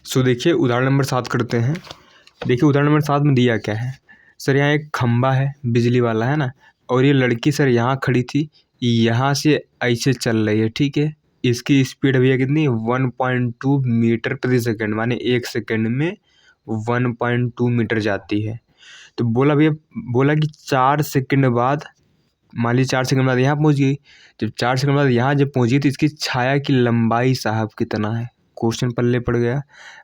सो देखिए उदाहरण नंबर 7 करते हैं। देखिए उदाहरण नंबर 7 में दिया क्या है सर, यहाँ एक खंबा है बिजली वाला, है ना, और ये लड़की सर यहाँ खड़ी थी, यहाँ से ऐसे चल रही है, ठीक है। इसकी स्पीड भैया कितनी, 1.2 मीटर प्रति सेकंड, माने 1 सेकंड में 1.2 मीटर जाती है। तो बोला भैया, बोला कि 4 सेकंड बाद, मान लीजिए 4 सेकंड बाद यहाँ पहुँच गई। जब 4 सेकंड बाद यहाँ जब पहुँची तो इसकी छाया की लंबाई साहब कितना है। क्वेश्चन पल्ले पड़ गया,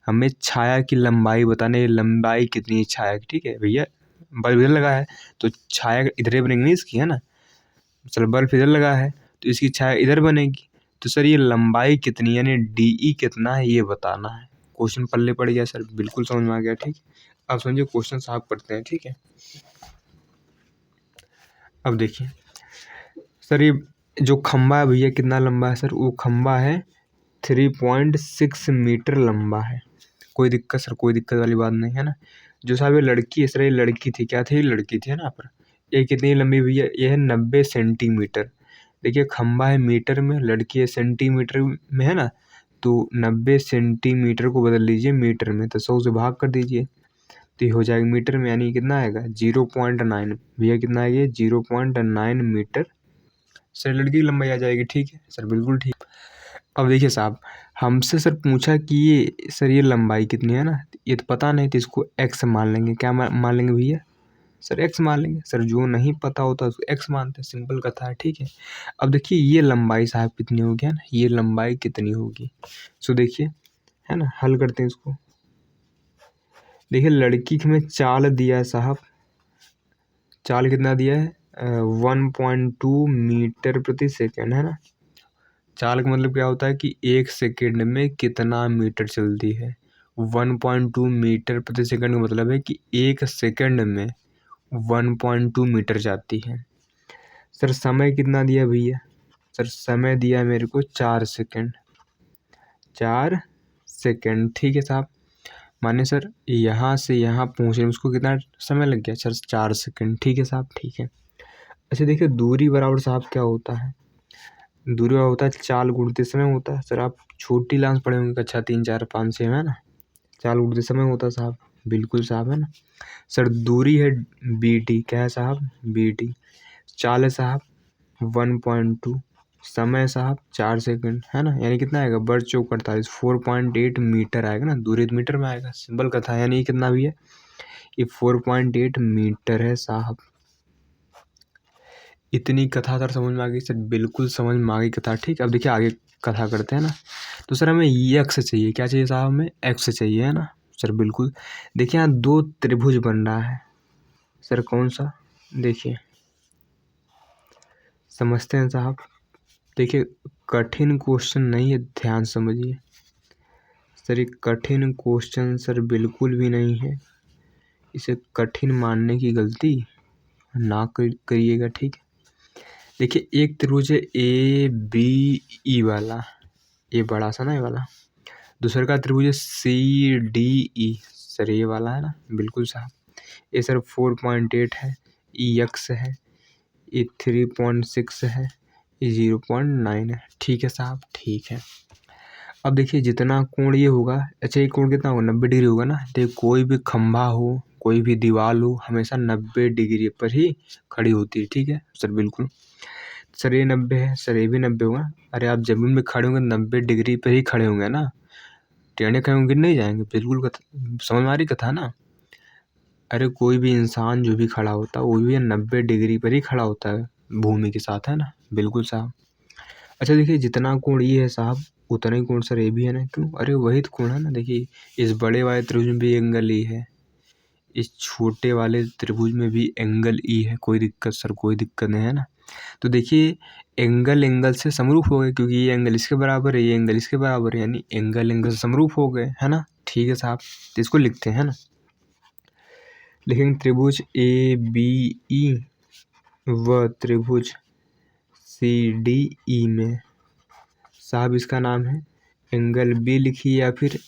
हमें छाया की लंबाई बताने, लंबाई कितनी है छाया की, ठीक है भैया। बल्ब इधर लगा है तो छाया इधर ही बनेगी इसकी, है ना। चलो बल्ब इधर लगा है तो इसकी छाया इधर बनेगी। तो सर ये लंबाई कितनी, यानी डी कितना है ये बताना है। क्वेश्चन पल्ले पड़ गया सर, बिल्कुल समझ में आ गया, ठीक। अब समझिए क्वेश्चन साहब पढ़ते हैं, ठीक है। अब देखिए सर, ये जो खंबा है भैया कितना लंबा है सर, वो खंबा है 3.6 मीटर लंबा है। कोई दिक्कत सर, कोई दिक्कत वाली बात नहीं है ना। जो साहब ये लड़की है सर, ये लड़की थी, क्या थी, लड़की थी, है ना। पर ये कितनी लंबी भैया, ये है 90 सेंटीमीटर। देखिए खंबा है मीटर में, लड़की है सेंटीमीटर में, है ना। तो 90 सेंटीमीटर को बदल लीजिए मीटर में, तो 100 से भाग कर दीजिए तो ये हो जाएगा मीटर में, यानी कितना आएगा 0.9 भैया, कितना है ये 0.9 मीटर सर लड़की की लंबाई आ जाएगी, ठीक है सर, बिल्कुल ठीक। अब देखिए साहब, हमसे सर पूछा कि ये सर ये लंबाई कितनी है ना, ये तो पता नहीं, तो इसको एक्स मान लेंगे। क्या मान लेंगे भैया, सर एक्स मान लेंगे सर, जो नहीं पता होता उसको एक्स मानते हैं, सिंपल कथा है, ठीक है। अब देखिए ये लंबाई साहब कितनी होगी, है ना, ये लंबाई कितनी होगी। सो देखिए, है ना, हल करते हैं इसको। देखिए लड़की के में चाल दिया है साहब, चाल कितना दिया है 1.2 मीटर प्रति सेकेंड, है ना। चाल का मतलब क्या होता है कि 1 सेकेंड में कितना मीटर चलती है। 1.2 मीटर प्रति सेकंड का मतलब है कि 1 सेकंड में 1.2 मीटर जाती है। सर समय कितना दिया भैया, सर समय दिया मेरे को 4 सेकंड, 4 सेकंड, ठीक है साहब। माने सर यहाँ से यहाँ पहुँचने में उसको कितना समय लग गया सर, 4 सेकंड, ठीक है साहब, ठीक है। अच्छा देखिए दूरी बराबर साहब क्या होता है, दूरी बराबर होता है चाल गुणते समय होता है। सर आप छोटी लांस पढ़े होंगे कक्षा 3, 4, 5, 6 में, है ना। चाल उड़ते समय होता है साहब, बिल्कुल साहब, है ना। सर दूरी है BD, क्या है साहब, BD। चाल है साहब 1.2, समय साहब 4 सेकंड, है ना, यानी कितना आएगा, बढ़ चौक 48, 4.8 मीटर आएगा ना, दूरी तो मीटर में आएगा, सिंपल कथा है। यानी ये कितना भी है, ये 4.8 मीटर है साहब। इतनी कथा सर समझ में आ गई सर, बिल्कुल समझ में आ गई कथा, ठीक। अब देखिए आगे कथा करते हैं ना। तो सर हमें एक्स चाहिए, क्या चाहिए साहब, हमें एक्स चाहिए, है ना सर, बिल्कुल। देखिए यहाँ 2 त्रिभुज बन रहा है सर, कौन सा, देखिए समझते हैं साहब। देखिए कठिन क्वेश्चन नहीं है, ध्यान समझिए सर, ये कठिन क्वेश्चन सर बिल्कुल भी नहीं है, इसे कठिन मानने की गलती ना करिएगा, ठीक है। देखिए एक त्रिभुज है ABE वाला, ये बड़ा सा ना ये वाला। दूसरे का त्रिभुज है CDE, सर ये वाला है ना, बिल्कुल साहब। ये सर 4.8 है, ये x है, ये 3.6 है, ये 0.9 है, ठीक है साहब, ठीक है। अब देखिए जितना कोण ये होगा, अच्छा ये कोण कितना होगा, 90 डिग्री होगा ना। देखिए कोई भी खंभा हो, कोई भी दीवार हो, हमेशा 90 डिग्री पर ही खड़ी होती है, ठीक है सर, बिल्कुल। सर ये 90 है, सर ये भी 90 होगा। अरे आप जमीन में खड़े होंगे 90 डिग्री पर ही खड़े होंगे ना, टेढ़े खड़े होंगे नहीं जाएंगे, बिल्कुल समझ में आ रही कथा ना। अरे कोई भी इंसान जो भी खड़ा होता है वो भी 90 डिग्री पर ही खड़ा होता है भूमि के साथ, है ना, बिल्कुल साहब। अच्छा देखिए जितना कोण ये है साहब, उतना ही कोण सर ये भी है ना, क्यों, अरे वही तो कोण है ना। देखिए इस बड़े वाले त्रिभुज में भी एंगल ई है, इस छोटे वाले त्रिभुज में भी एंगल ई है, कोई दिक्कत सर, कोई दिक्कत नहीं, है ना। तो देखिए एंगल एंगल से समरूप हो गए, क्योंकि ये एंगल इसके बराबर है, ये एंगल इसके बराबर है, यानी एंगल एंगल से समरूप हो गए, है ना, ठीक है साहब। तो इसको लिखते हैं ना, लिखेंगे त्रिभुज ABE व त्रिभुज CDE में साहब इसका नाम है एंगल B लिखिए, या फिर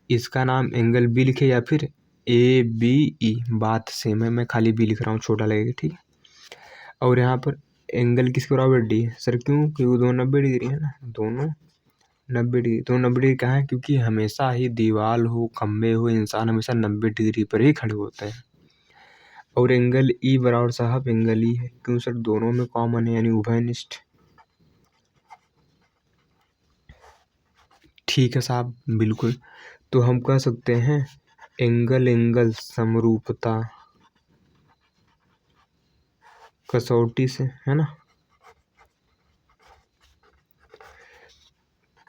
इसका नाम एंगल B लिखे, या फिर ABE, बात सेम है, मैं खाली B लिख रहा हूँ, छोटा लगेगा, ठीक है। और यहाँ पर एंगल किसके बराबर D है सर, क्यों, क्योंकि दोनों 90 डिग्री है ना, दोनों 90 डिग्री। तो 90 डिग्री कहाँ है? क्योंकि हमेशा ही दीवार हो, खंबे हो, इंसान हमेशा 90 डिग्री पर ही खड़े होते हैं। और एंगल ई बराबर साहब एंगल ई है। क्यों सर? दोनों में कॉमन है, यानी उभयनिष्ठ। ठीक है साहब, बिल्कुल। तो हम कह सकते हैं एंगल एंगल समरूपता कसौटी से, है ना।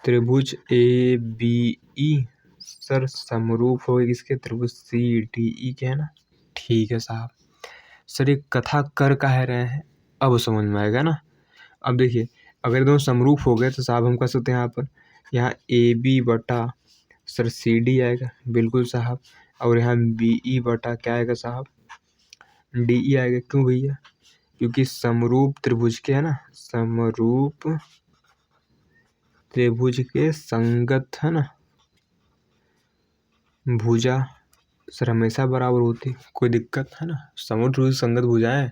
त्रिभुज ए बी ई सर समरूप होगी किसके? त्रिभुज सी डी ई के, है ना। ठीक है साहब। सर ये कथा कर कह रहे हैं, अब समझ में आएगा ना। अब देखिए, अगर दोनों समरूप हो गए तो साहब हम कह सकते हैं यहाँ ए बी बटा सर सी डी आएगा, बिल्कुल साहब। और यहाँ बी ई बटा क्या आएगा साहब? डी ई आएगा। क्यों भैया? क्योंकि समरूप त्रिभुज के, है ना, समरूप त्रिभुज के संगत, है ना, भुजा सर हमेशा बराबर होती, कोई दिक्कत है ना। समरूप त्रिभुज संगत भुजाएं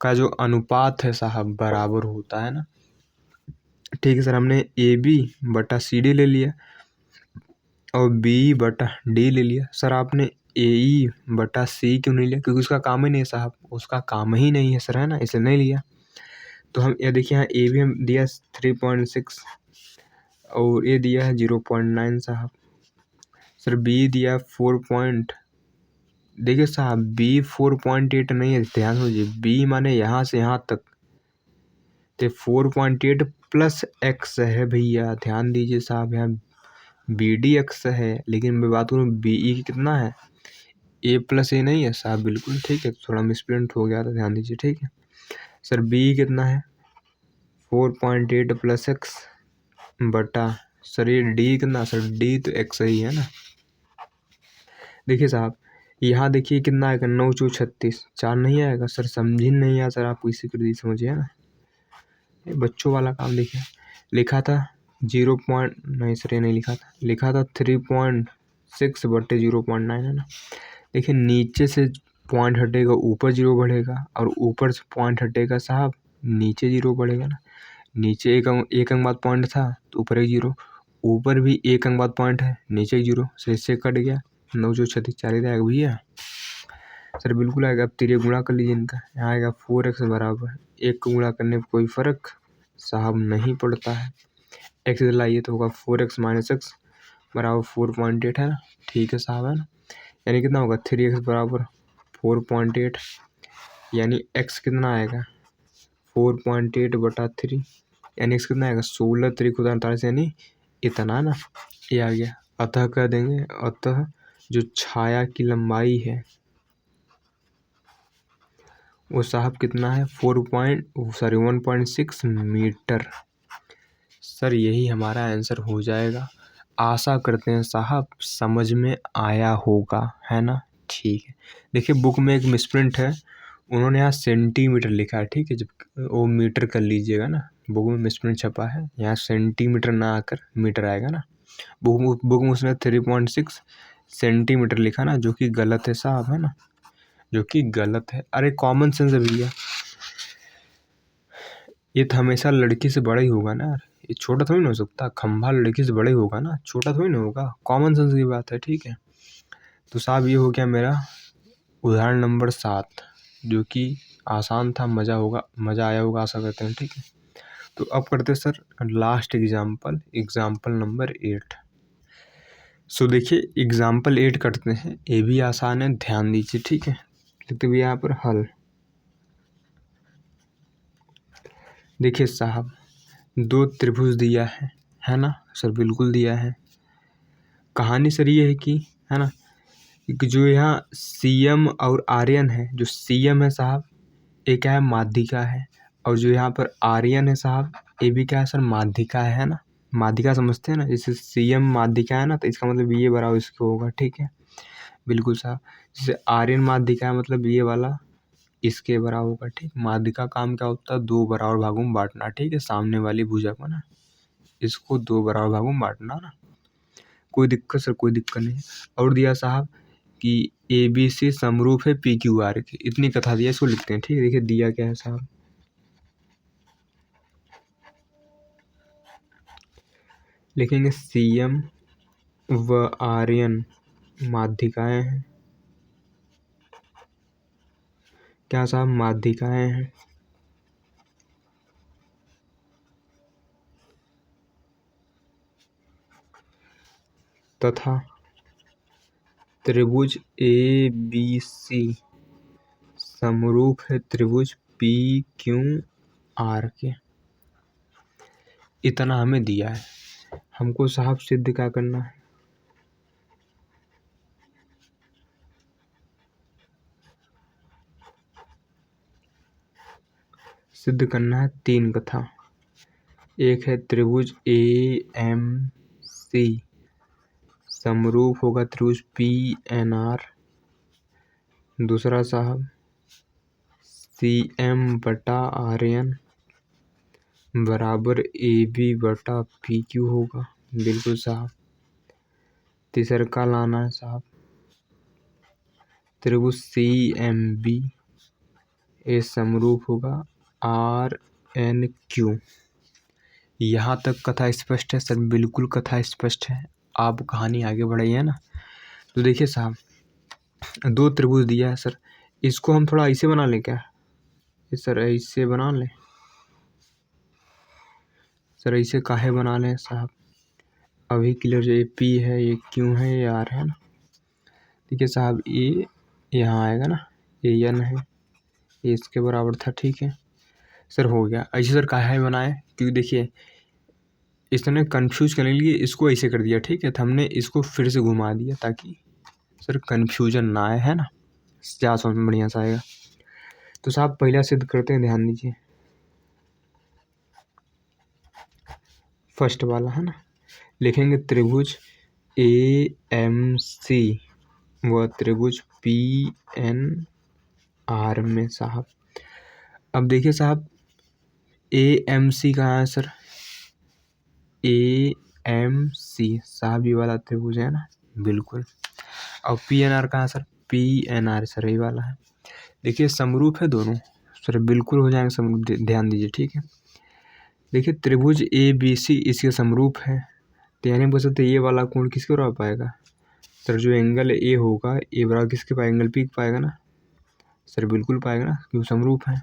का जो अनुपात है साहब बराबर होता है ना। ठीक है सर, हमने ए बी बटा सी डी ले लिया और बी बटा डी ले लिया। सर आपने ए ई बटा सी क्यों नहीं लिया? क्योंकि उसका काम ही नहीं है साहब, उसका काम ही नहीं है सर, है ना, इसलिए नहीं लिया। तो हम ये देखिए, यहाँ ए बी हम दिया 3.6 और ए दिया है 0.9 साहब। सर बी दिया 4 देखिए साहब, बी 4.8 नहीं है, ध्यान दीजिए। बी माने यहाँ से यहाँ तक, तो 4.8 प्लस एक्स है भैया, ध्यान दीजिए साहब। यहाँ बी डी एक्स है, लेकिन मैं बात करूँ बी ई कितना है? ए प्लस ए नहीं है साहब, बिल्कुल ठीक है। थोड़ा मिसप्रिंट हो गया था, ध्यान दीजिए, ठीक है। सर बी कितना है? 4.8 प्लस एक्स बटा सर ये डी कितना? सर डी तो एक्स ही है ना। देखिए साहब, यहाँ देखिए कितना आएगा? 9 चौ 36, 4 नहीं आएगा सर। समझी नहीं आया सर, आप इसी कर समझिए, है ना। ये बच्चों वाला काम। देखिए लिखा था 0 पॉइंट नहीं सर, ये नहीं लिखा था 3.6 बटे 0.9, है ना। देखिए नीचे से पॉइंट हटेगा, ऊपर 0 बढ़ेगा, और ऊपर से पॉइंट हटेगा साहब, नीचे 0 बढ़ेगा ना। नीचे एक अंक बाद पॉइंट था तो ऊपर एक 0, ऊपर भी एक अंक बाद पॉइंट है, नीचे एक 0, सर इससे कट गया। 9 चौ 36, 4 आएगा भैया। सर बिल्कुल आएगा। अब तिरे गुणा कर लीजिए इनका, यहाँ आएगा 4x बराबर, एक को गुणा करने पर कोई फर्क साहब नहीं पड़ता है। एक्स लाइए तो होगा 4x माइनस एक्स बराबर 4.8, है ना। ठीक है साहब, है ना। यानी कितना होगा? 3x बराबर 4.8, यानी x कितना आएगा? 4.8 बटा 3, यानी x कितना आएगा? 16 3 48, यानी इतना ना, ये आ गया। अतः कह देंगे, अतः जो छाया की लंबाई है वो साहब कितना है? 1.6 मीटर। सर यही हमारा आंसर हो जाएगा। आशा करते हैं साहब समझ में आया होगा, है ना। ठीक है, देखिए बुक में एक मिसप्रिंट है, उन्होंने यहाँ सेंटीमीटर लिखा है, ठीक है। जब वो मीटर कर लीजिएगा ना, बुक में मिसप्रिंट छपा है, यहाँ सेंटीमीटर ना आकर मीटर आएगा ना। बुक में उसने 3.6 सेंटीमीटर लिखा ना, जो कि गलत है साहब, है ना, जो कि गलत है। अरे कॉमन सेंस है भैया, ये तो हमेशा लड़की से बड़ा ही होगा ना यार, ये छोटा थोड़ी ना हो सकता। खंभा लड़की से बड़े होगा ना, छोटा थोड़ी ना होगा। कॉमन सेंस की बात है, ठीक है। तो साहब ये हो गया मेरा उदाहरण नंबर 7, जो कि आसान था, मज़ा आया होगा, आशा करते हैं, ठीक है। तो अब करते सर लास्ट एग्जाम्पल नंबर 8। सो देखिए एग्जाम्पल 8 करते हैं, ये भी आसान है, ध्यान दीजिए, ठीक है। लिखते हुए यहाँ पर हल। देखिए साहब, 2 त्रिभुज दिया है ना सर, बिल्कुल दिया है। कहानी सर ये है कि, है ना, कि जो यहाँ CM और आर्यन है, जो CM है साहब ये क्या है? माध्यिका है। और जो यहाँ पर आर्यन है साहब, ये भी क्या है सर? माध्यिका है ना। माध्यिका समझते हैं ना, जैसे CM माध्यिका है ना, तो इसका मतलब ये बराबर इसको होगा, ठीक है, बिल्कुल साहब। जैसे आर्यन माध्यिका है, मतलब ये वाला इसके बराबर होगा, ठीक। माध्यिका काम क्या होता है? 2 बराबर भागों में बांटना, ठीक है, सामने वाली भुजा को ना, इसको 2 बराबर भागों में बांटना ना। कोई दिक्कत सर? कोई दिक्कत नहीं। और दिया साहब कि ABC समरूप है PQR के, इतनी कथा दिया, इसको लिखते हैं, ठीक है। देखिए दिया क्या है साहब, लिखेंगे CM व आर्यन माध्यिकाएं हैं। क्या साहब? माध्यिकाएं हैं। तथा त्रिभुज ABC समरूप है त्रिभुज PQR के। इतना हमें दिया है, हमको साहब सिद्ध क्या करना है? सिद्ध करना है 3 कथा। एक है त्रिभुज AMC समरूप होगा त्रिभुज PNR। दूसरा साहब CM बटा आर्यन बराबर AB बटा PQ होगा। बिल्कुल साहब। तीसरा का लाना है साहब त्रिभुज CMB ए समरूप होगा RNQ। यहाँ तक कथा स्पष्ट है सर? बिल्कुल कथा स्पष्ट है। आप कहानी आगे बढ़ाइए ना। तो देखिए साहब, 2 त्रिभुज दिया है सर, इसको हम थोड़ा ऐसे बना लें क्या? सर ऐसे बना लें। सर ऐसे काहे बना लें साहब? अभी क्लियर जो ये P है, ये Q है, ये R है ना। देखिए साहब, ये यहाँ आएगा ना, ये N है, ये इसके बराबर था। ठीक है सर, हो गया। ऐसे सर काहे बनाए? क्योंकि देखिए इसने कंफ्यूज करने के लिए इसको ऐसे कर दिया। ठीक है, तो हमने इसको फिर से घुमा दिया ताकि सर कन्फ्यूजन ना आए, है ना। क्या समझ में बढ़िया सा आएगा। तो साहब पहला सिद्ध करते हैं, ध्यान दीजिए। फर्स्ट वाला है ना, लिखेंगे त्रिभुज AMC व त्रिभुज PNR में साहब। अब देखिए साहब, AMC कहाँ है सर? AMC साहब ये वाला त्रिभुज है ना, बिल्कुल। और PNR कहाँ सर? PNR सर ये वाला है। देखिए समरूप है दोनों सर, बिल्कुल हो जाएंगे समरूप। ध्यान दीजिए। ठीक है, देखिए त्रिभुज ABC इसके समरूप है, तो यानी बोल सकते ये वाला कोण किसके बराबर पाएगा सर? जो एंगल A होगा, ए बराबर किसके पाएगा? एंगल P पाएगा ना सर, बिल्कुल पाएगा ना, क्योंकि समरूप है।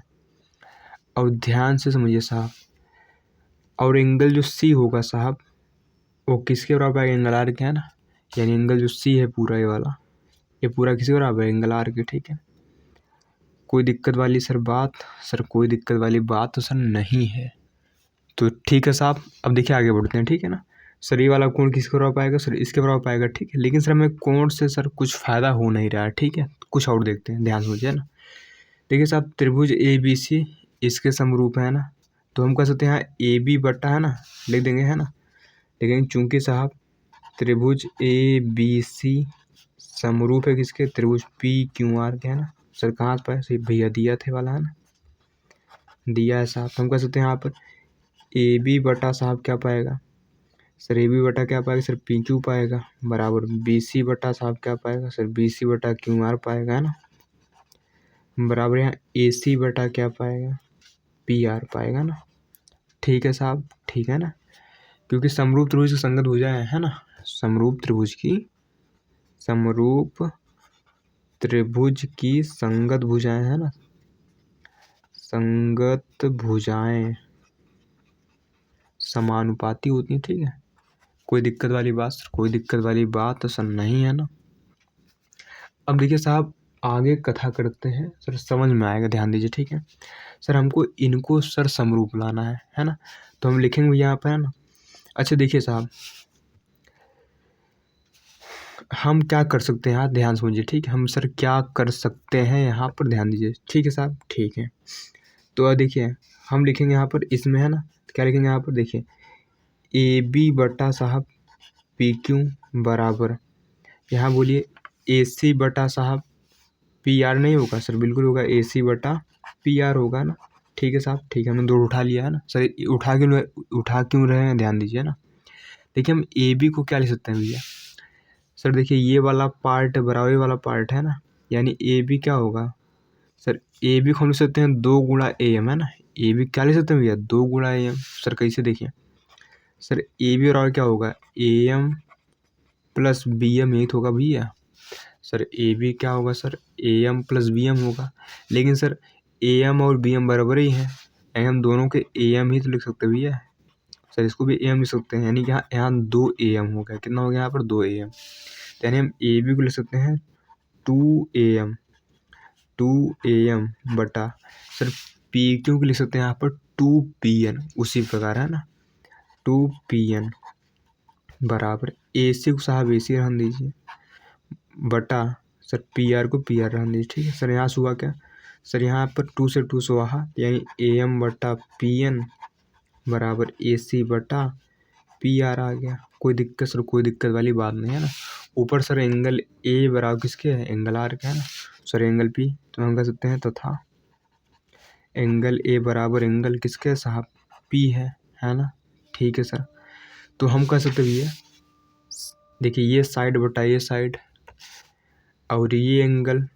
और ध्यान से समझिए साहब, और एंगल जो C होगा साहब, वो किसके बराबर पाएगा? एंगल R के, है ना। यानी एंगल जो C है पूरा, ये वाला, ये पूरा किसके बराबर है? एंगल R के। ठीक है, कोई दिक्कत वाली सर बात? सर कोई दिक्कत वाली बात तो सर नहीं है। तो ठीक है साहब, अब देखिए आगे बढ़ते हैं। ठीक है ना सर, ये वाला कोण किसके बराबर पाएगा सर? इसके बराबर पाएगा। ठीक है, लेकिन सर हमें कोण से सर कुछ फ़ायदा हो नहीं रहा है। ठीक है, कुछ और देखते हैं, ध्यान समझिए ना। देखिए साहब, त्रिभुज ABC इसके समरूप है ना, तो हम कह सकते हैं यहाँ AB बटा, है ना, लिख देंगे, है ना। लेकिन चूंकि साहब त्रिभुज ABC समरूप है किसके? त्रिभुज PQR के, है ना सर। कहाँ पर सही भैया दिया थे वाला, है ना, दिया है साहब। तो हम कह सकते हैं यहाँ पर AB बटा साहब क्या पाएगा सर? AB बटा क्या पाएगा सर? PQ पाएगा, बराबर BC बटा साहब क्या पाएगा सर? BC बटा QR पाएगा, है ना, बराबर यहाँ AC बटा क्या पाएगा? PR पाएगा ना। ठीक है साहब, ठीक है ना, क्योंकि समरूप त्रिभुज की संगत भुजाएं, है ना, समरूप त्रिभुज की संगत भुजाएं, है ना, संगत भुजाएं समानुपाती होती हैं। ठीक है, कोई दिक्कत वाली बात सर? कोई दिक्कत वाली बात तो सर नहीं है ना। अब देखिए साहब, आगे कथा करते हैं सर, समझ में आएगा, ध्यान दीजिए। ठीक है सर, हमको इनको सर समरूप लाना है ना। तो हम लिखेंगे यहाँ पर, है ना। अच्छा देखिए साहब, हम क्या कर सकते हैं, यहाँ ध्यान समझिए। ठीक है, हम सर क्या कर सकते हैं यहाँ पर, ध्यान दीजिए। ठीक है साहब, ठीक है। तो देखिए हम लिखेंगे यहाँ पर, इसमें, है ना, तो क्या लिखेंगे यहाँ पर? देखिए AB बटा साहब PQ बराबर, यहाँ बोलिए AC बटा साहब PR नहीं होगा सर? बिल्कुल होगा, AC बटा PR होगा ना। ठीक है साहब, ठीक है, हमने 2 उठा लिया, है ना सर। उठा क्यों रहे हैं, ध्यान दीजिए ना। देखिए हम AB को क्या लिख सकते हैं भैया सर? देखिए ये वाला पार्ट बराबर वाला पार्ट, है ना, यानी AB क्या होगा सर? AB को हम लिख सकते हैं 2 गुणा AM, है ना। AB क्या लिख सकते हैं भैया? 2 गुणा AM। सर कैसे? देखिए सर ए बी और क्या होगा, A M plus B M, यही तो होगा भैया। सर ए बी क्या होगा sir, A M plus B M होगा। लेकिन सर ए एम और बी एम बराबर ही हैं, यानी हम दोनों के ए एम ही तो लिख सकते हैं भैया। सर इसको भी ए एम लिख सकते हैं, यानी कि यहाँ 2 ए एम हो गया। कितना हो गया यहाँ पर, 2 ए एम। तो यानी हम ए बी को लिख सकते हैं 2 ए एम, 2 ए एम बटा सर पी क्यू को लिख सकते हैं यहाँ पर 2 पी एन। उसी प्रकार है ना, 2 पी एन बराबर ए सी को साहब ए सी रहने दीजिए बटा सर पी आर को पी आर रहने दीजिए। ठीक है सर, यहाँ से हुआ क्या सर, यहाँ पर 2 से 2 से वहाँ, यानी ए एम बटा पी एन बराबर ए सी बटा पी आर आ गया। कोई दिक्कत सर, कोई दिक्कत वाली बात नहीं है ना। ऊपर सर एंगल ए बराबर किसके है, एंगल आर के है ना। सर एंगल पी तो हम कह सकते हैं तथा एंगल ए बराबर एंगल किसके है साहब, पी है ना। ठीक है सर, तो हम कह सकते भैया देखिए ये साइड बटा ये साइड, और ये एंगल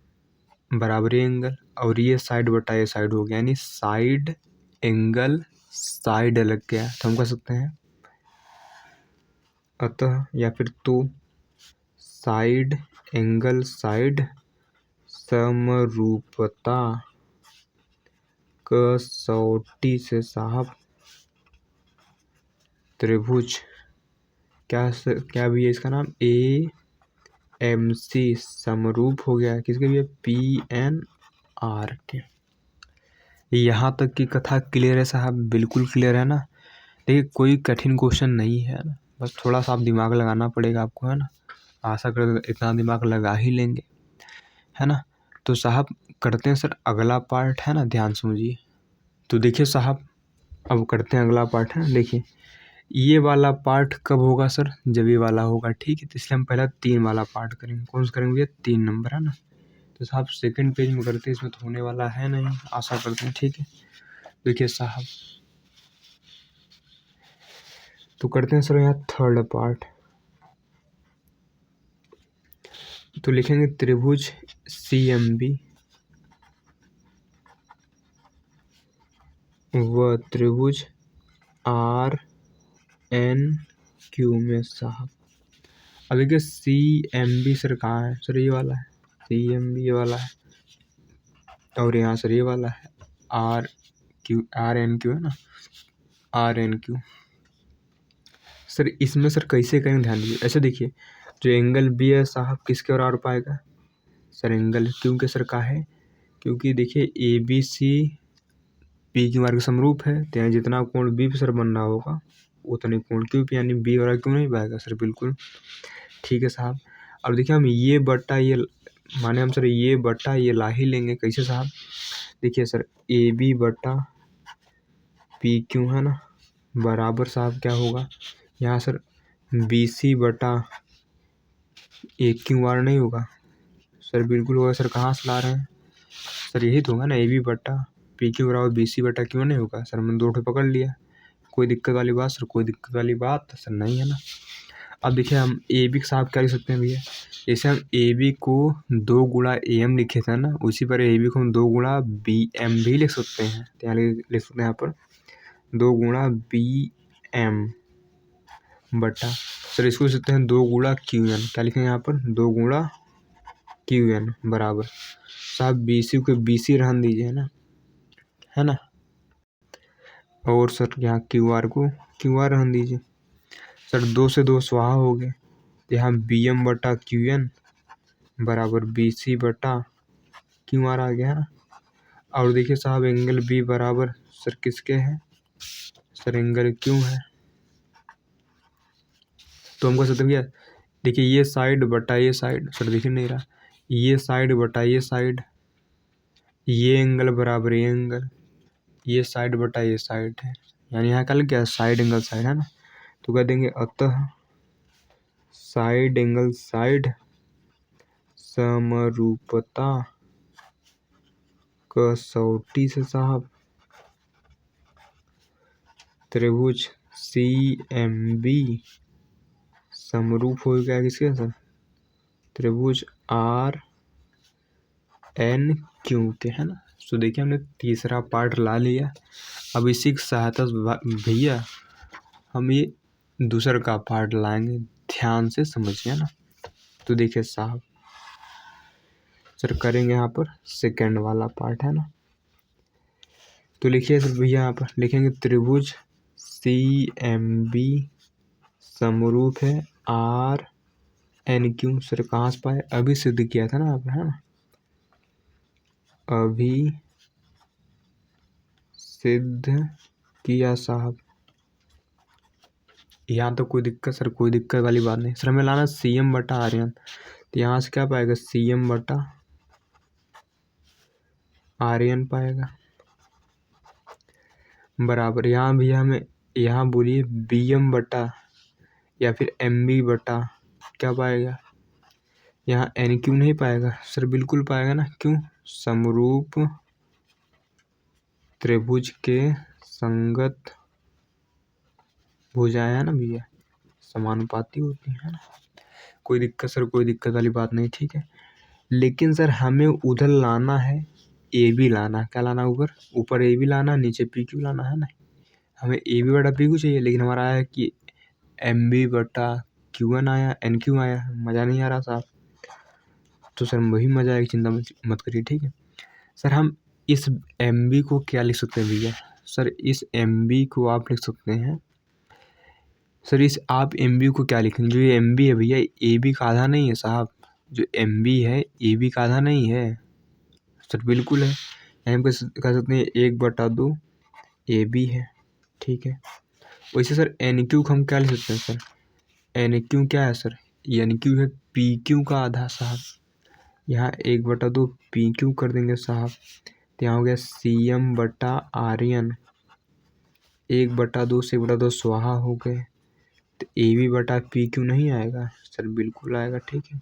बराबर ये एंगल, और ये साइड बटा ये साइड हो गया, यानी साइड एंगल साइड अलग गया। तो हम कह सकते हैं अतः या फिर तो साइड एंगल साइड समरूपता कसौटी से साहब त्रिभुज क्या भी है इसका नाम, ए एम सी समरूप हो गया किसके भी, पी एन आर के। यहाँ तक की कथा क्लियर है साहब, बिल्कुल क्लियर है ना। देखिए कोई कठिन क्वेश्चन नहीं है ना, बस थोड़ा सा आप दिमाग लगाना पड़ेगा आपको, है ना। आशा कर इतना दिमाग लगा ही लेंगे, है ना। तो साहब करते हैं सर अगला पार्ट, है ना, ध्यान समझिए। तो देखिए साहब अब करते हैं अगला पार्ट, है। देखिए ये वाला पार्ट कब होगा सर, जब ये वाला होगा। ठीक है, तो इसलिए हम पहला 3 वाला पार्ट करेंगे। कौन सा करेंगे भैया, 3 नंबर, है ना। तो साहब सेकंड पेज में करते हैं, इसमें तो होने वाला है नहीं, आशा करते हैं। ठीक है, देखिए साहब तो करते हैं सर यहाँ थर्ड पार्ट। तो लिखेंगे त्रिभुज सी एम बी व त्रिभुज आर एन क्यू में साहब। अब देखिए सी एम बी सर कहाँ है, सर ये वाला है, सी एम बी ये वाला है, और यहाँ सर ये वाला है आर एन क्यू, है ना, आर एन क्यू। सर इसमें सर कैसे करेंगे, ध्यान दीजिए। ऐसे देखिए जो एंगल बी है साहब किसके और आर पाएगा सर, एंगल क्योंकि सर का है, क्योंकि देखिए A B C P Q R के समरूप है, तो यहाँ जितना कोण बी पे सर बन रहा होगा उतने कोण क्यू पे, यानी बी और क्यों नहीं पाएगा सर, बिल्कुल ठीक है साहब। अब देखिए हम ये बट्टा ये माने हम सर ये बट्टा ये ला ही लेंगे, कैसे साहब, देखिए सर ए बी बट्टा पी क्यू, है ना, बराबर साहब क्या होगा यहाँ सर बी सी बटा ए क्यू आर नहीं होगा सर, बिल्कुल होगा सर। कहाँ से ला रहे हैं सर, यही तो होगा ना, ए बी बट्टा पी क्यू बराबर बी सी बटा क्यों नहीं होगा सर, मैंने 2 ठो पकड़ लिया। कोई दिक्कत वाली बात सर, कोई दिक्कत वाली बात सर नहीं है ना। अब देखिए हम ए बी के साथ क्या लिख सकते हैं भैया, जैसे हम ए बी को 2 गुणा ए एम लिखे थे ना, उसी पर ए बी को हम 2 गुणा बी एम भी लिख सकते हैं। तो यहाँ लिख सकते हैं यहाँ पर 2 गुणा बी एम बटा सर इसको लिख सकते हैं 2 गुणा क्यू एन। क्या लिखेंगे यहाँ पर, 2 गुणा क्यू एन बराबर साहब बी सी को बी सी रहने दीजिए, है ना, और सर यहाँ क्यू आर को क्यू आर रहने दीजिए। सर 2 से 2 स्वाहा हो गए, यहाँ बी एम बटा क्यू एन बराबर बी सी बटा क्यू आर आ गया, है ना। और देखिए साहब एंगल बी बराबर सर किसके है सर, एंगल क्यू है। तो हम कह सकते हैं भैया देखिए ये साइड बटा ये साइड, सर दिख नहीं रहा, ये साइड बटा ये साइड, ये एंगल बराबर ये एंगल, ये साइड बटा ये साइड है, यानी यहाँ कल क्या साइड एंगल साइड, है ना। तो कह देंगे अतः साइड एंगल साइड समरूपता कसौटी से साहब त्रिभुज सी एम बी समरूप हो गया किसके सर, त्रिभुज आर एन क्यू के, है ना। तो देखिए हमने तीसरा पार्ट ला लिया। अब इसी की सहायता से भैया हम ये दूसर का पार्ट लाएंगे, ध्यान से समझिए ना। तो देखिए साहब सर करेंगे यहाँ पर सेकंड वाला पार्ट है ना। तो लिखिए सर भैया यहाँ पर लिखेंगे त्रिभुज CMB समरूप है RNQ। सर कहाँ से पाए, अभी सिद्ध किया था ना आप, है ना, अभी सिद्ध किया साहब। यहाँ तो कोई दिक्कत सर, कोई दिक्कत वाली बात नहीं सर। हमें लाना CM बटा आर्यन, तो यहाँ से क्या पाएगा CM बटा आर्यन पाएगा बराबर। यहाँ भी हमें यहाँ बोलिए BM बटा या फिर MB बटा क्या पाएगा, यहाँ NQ नहीं पाएगा सर, बिल्कुल पाएगा ना। क्यों, समरूप त्रिभुज के संगत भुजाएं है ना भैया, समानुपाती होती है ना। कोई दिक्कत सर, कोई दिक्कत वाली बात नहीं, ठीक है। लेकिन सर हमें उधर लाना है AB लाना, क्या लाना, ऊपर AB लाना, नीचे PQ लाना है ना। हमें AB बटा PQ चाहिए, लेकिन हमारा आया कि MB बटा QN आया, NQ आया, मज़ा नहीं आ रहा साहब। तो सर वही मज़ा आएगी, चिंता मत करिए, ठीक है। सर हम इस MB को क्या लिख सकते हैं भैया, सर इस MB को आप लिख सकते हैं सर, इस आप MB को क्या लिखेंगे, जो ये MB है भैया AB का आधा नहीं है साहब, जो MB है AB का आधा नहीं है सर, बिल्कुल है। हम कह सकते हैं 1/2 AB है, ठीक है। वैसे सर NQ को हम क्या लिख सकते हैं सर, NQ क्या है सर, NQ है PQ का आधा साहब। यहाँ 1/2 PQ कर देंगे साहब, तो यहाँ हो गया CM बटा आर्यन, 1/2 से 1/2 स्वाहा हो गए, तो AB बटा PQ नहीं आएगा सर, बिल्कुल आएगा, ठीक है।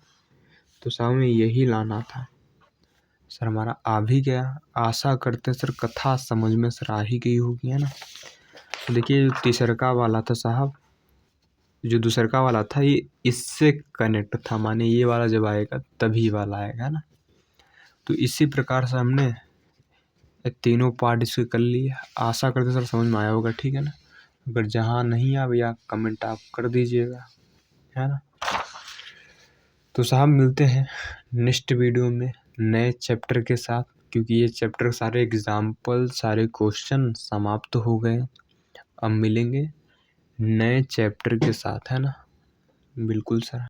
तो साहब में यही लाना था सर, हमारा आ भी गया। आशा करते हैं सर कथा समझ में सर आ ही गई होगी, है ना। तो देखिए तीसरका वाला था साहब, जो दूसरका वाला था ये इससे कनेक्ट था, माने ये वाला जब आएगा तभी वाला आएगा ना। तो इसी प्रकार से हमने तीनों पार्ट इसके कर लिए। आशा करते सर समझ में आया होगा, ठीक है ना। अगर जहाँ नहीं आ भैया कमेंट आप कर दीजिएगा, है ना। तो साहब मिलते हैं नेक्स्ट वीडियो में नए चैप्टर के साथ, क्योंकि ये चैप्टर सारे एग्जाम्पल सारे क्वेश्चन समाप्त हो गए। अब मिलेंगे नए चैप्टर के साथ, है ना, बिल्कुल सर।